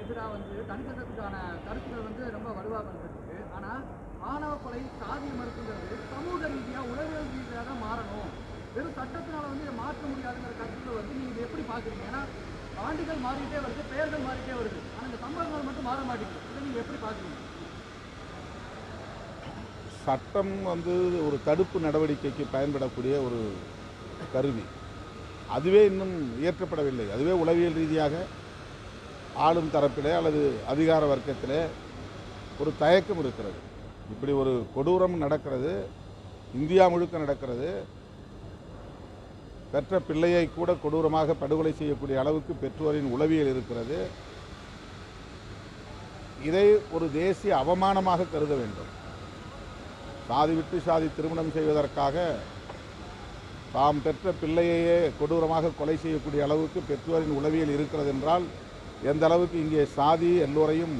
எதிராக வந்து தனிச்சட்டத்துக்கான கருத்துக்கள் வந்து ரொம்ப வலுவாக வந்துருக்கு. ஆனால் ஆணவ கொலை சாதிய மறுப்புங்கிறது சமூக ரீதியாக உளவியல் ரீதியாக தான் மாறணும். வெறும் சட்டத்தினால வந்து இதை மாற்ற முடியாதுங்கிற கருத்துக்களை வந்து நீங்கள் இதை எப்படி பார்க்குறீங்க? ஏன்னா ஆண்டுகள் மாறிக்கிட்டே வருது, பெயர்கள் மாறிட்டே வருது, ஆனால் இந்த சம்பவங்கள் மட்டும் மாற மாட்டேங்குது. இதை நீங்கள் எப்படி பார்க்குறீங்க? சட்டம் வந்து ஒரு தடுப்பு நடவடிக்கைக்கு பயன்படக்கூடிய ஒரு கருவி. அதுவே இன்னும் இயற்றப்படவில்லை. அதுவே உளவியல் ரீதியாக ஆளும் தரப்பிலே அல்லது அதிகார வர்க்கத்திலே ஒரு தயக்கம் இருக்கிறது. இப்படி ஒரு கொடூரம் நடக்கிறது, இந்தியா முழுக்க நடக்கிறது. பெற்ற பிள்ளையை கூட கொடூரமாக படுகொலை செய்யக்கூடிய அளவுக்கு பெற்றோரின் உளவியல் இருக்கிறது. இதை ஒரு தேசிய அவமானமாக கருத வேண்டும். சாதி விட்டு சாதி திருமணம் செய்வதற்காக தாம் பெற்ற பிள்ளையையே கொடூரமாக கொலை செய்யக்கூடிய அளவுக்கு பெற்றோரின் உளவியல் இருக்கிறது என்றால் எந்த அளவுக்கு இங்கே சாதி எல்லோரையும்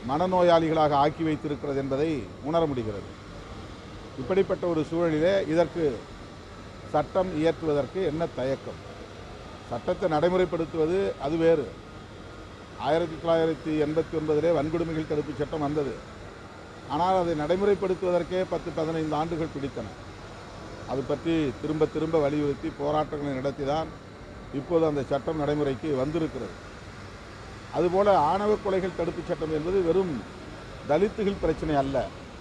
மனநோயாளிகளாக ஆக்கி வைத்திருக்கிறது என்பதை உணர முடிகிறது. இப்படிப்பட்ட ஒரு சூழலிலே இதற்கு சட்டம் இயற்றுவதற்கு என்ன தயக்கம்? சட்டத்தை நடைமுறைப்படுத்துவது அது வேறு. 1989 வன்கொடுமைகள் தடுப்பு சட்டம் வந்தது. ஆனால் அதை நடைமுறைப்படுத்துவதற்கே 10-15 ஆண்டுகள் பிடித்தன. அது பற்றி திரும்ப திரும்ப வலியுறுத்தி போராட்டங்களை நடத்தி தான் இப்போது அந்த சட்டம் நடைமுறைக்கு வந்திருக்கிறது. அதுபோல ஆணவ கொலைகள் தடுப்பு சட்டம் என்பது வெறும் தலித்துகள் பிரச்சனை அல்ல.